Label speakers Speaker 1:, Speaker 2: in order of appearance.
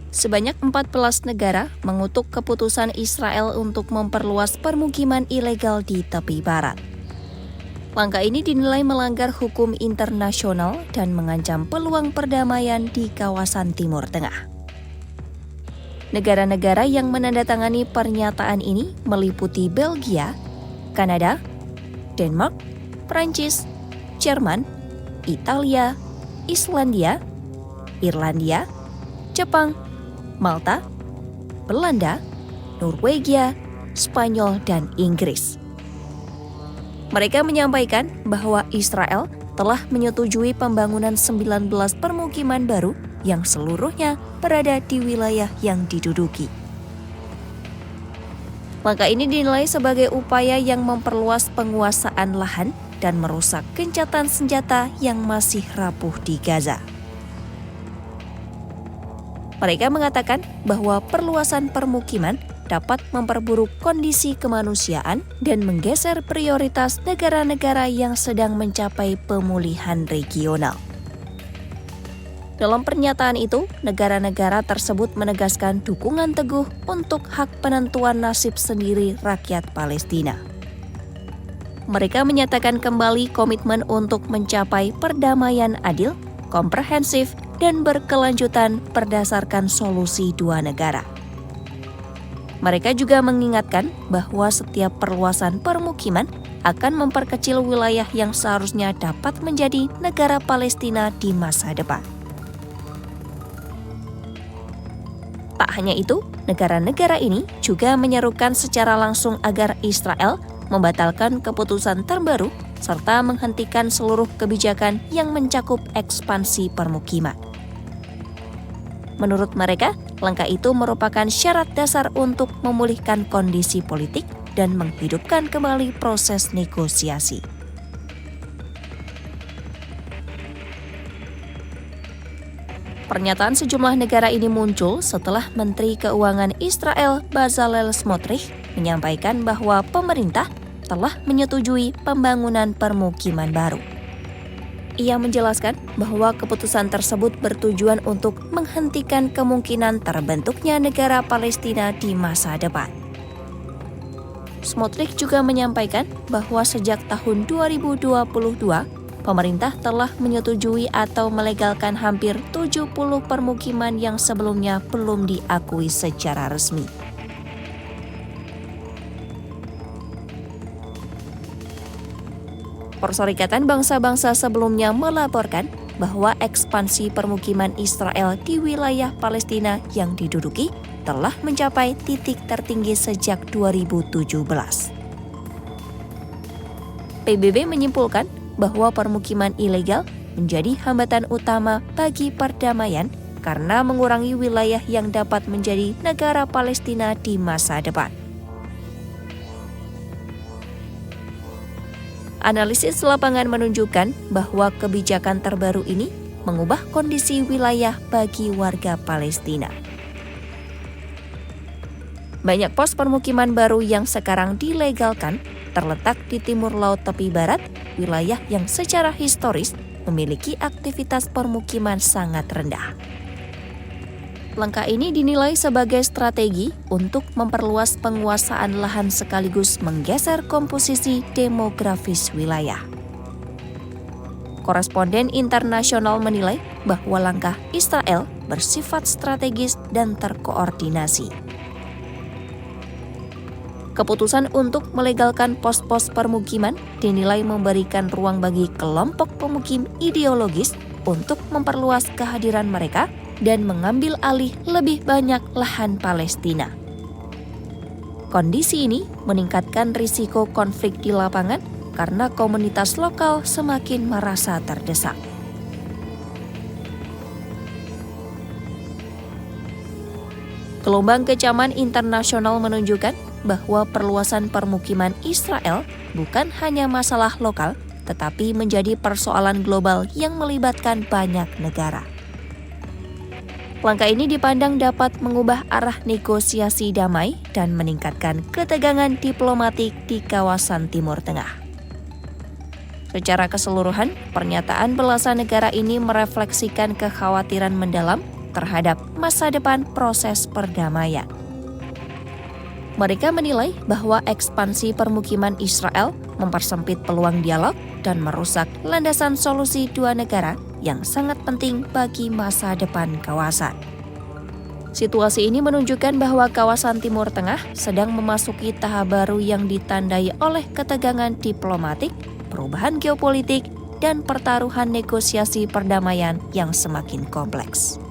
Speaker 1: Sebanyak 14 negara mengutuk keputusan Israel untuk memperluas permukiman ilegal di tepi barat. Langkah ini dinilai melanggar hukum internasional dan mengancam peluang perdamaian di kawasan Timur Tengah. Negara-negara yang menandatangani pernyataan ini meliputi Belgia, Kanada, Denmark, Prancis, Jerman, Italia, Islandia, Irlandia, Jepang, Malta, Belanda, Norwegia, Spanyol, dan Inggris. Mereka menyampaikan bahwa Israel telah menyetujui pembangunan 19 permukiman baru yang seluruhnya berada di wilayah yang diduduki. Langkah ini dinilai sebagai upaya yang memperluas penguasaan lahan dan merusak gencatan senjata yang masih rapuh di Gaza. Mereka mengatakan bahwa perluasan permukiman dapat memperburuk kondisi kemanusiaan dan menggeser prioritas negara-negara yang sedang mencapai pemulihan regional. Dalam pernyataan itu, negara-negara tersebut menegaskan dukungan teguh untuk hak penentuan nasib sendiri rakyat Palestina. Mereka menyatakan kembali komitmen untuk mencapai perdamaian adil, komprehensif, dan berkelanjutan berdasarkan solusi dua negara. Mereka juga mengingatkan bahwa setiap perluasan permukiman akan memperkecil wilayah yang seharusnya dapat menjadi negara Palestina di masa depan. Tak hanya itu, negara-negara ini juga menyerukan secara langsung agar Israel membatalkan keputusan terbaru serta menghentikan seluruh kebijakan yang mencakup ekspansi permukiman. Menurut mereka, langkah itu merupakan syarat dasar untuk memulihkan kondisi politik dan menghidupkan kembali proses negosiasi. Pernyataan sejumlah negara ini muncul setelah Menteri Keuangan Israel Bezalel Smotrich menyampaikan bahwa pemerintah telah menyetujui pembangunan permukiman baru. Ia menjelaskan bahwa keputusan tersebut bertujuan untuk menghentikan kemungkinan terbentuknya negara Palestina di masa depan. Smotrich juga menyampaikan bahwa sejak tahun 2022, pemerintah telah menyetujui atau melegalkan hampir 70 permukiman yang sebelumnya belum diakui secara resmi. Perserikatan Bangsa-Bangsa sebelumnya melaporkan bahwa ekspansi permukiman Israel di wilayah Palestina yang diduduki telah mencapai titik tertinggi sejak 2017. PBB menyimpulkan bahwa permukiman ilegal menjadi hambatan utama bagi perdamaian karena mengurangi wilayah yang dapat menjadi negara Palestina di masa depan. Analisis lapangan menunjukkan bahwa kebijakan terbaru ini mengubah kondisi wilayah bagi warga Palestina. Banyak pos permukiman baru yang sekarang dilegalkan terletak di timur laut tepi barat, wilayah yang secara historis memiliki aktivitas permukiman sangat rendah. Langkah ini dinilai sebagai strategi untuk memperluas penguasaan lahan sekaligus menggeser komposisi demografis wilayah. Koresponden internasional menilai bahwa langkah Israel bersifat strategis dan terkoordinasi. Keputusan untuk melegalkan pos-pos permukiman dinilai memberikan ruang bagi kelompok pemukim ideologis untuk memperluas kehadiran mereka dan mengambil alih lebih banyak lahan Palestina. Kondisi ini meningkatkan risiko konflik di lapangan karena komunitas lokal semakin merasa terdesak. Gelombang kecaman internasional menunjukkan bahwa perluasan permukiman Israel bukan hanya masalah lokal, tetapi menjadi persoalan global yang melibatkan banyak negara. Langkah ini dipandang dapat mengubah arah negosiasi damai dan meningkatkan ketegangan diplomatik di kawasan Timur Tengah. Secara keseluruhan, pernyataan belasan negara ini merefleksikan kekhawatiran mendalam terhadap masa depan proses perdamaian. Mereka menilai bahwa ekspansi permukiman Israel mempersempit peluang dialog dan merusak landasan solusi dua negara yang sangat penting bagi masa depan kawasan. Situasi ini menunjukkan bahwa kawasan Timur Tengah sedang memasuki tahap baru yang ditandai oleh ketegangan diplomatik, perubahan geopolitik, dan pertaruhan negosiasi perdamaian yang semakin kompleks.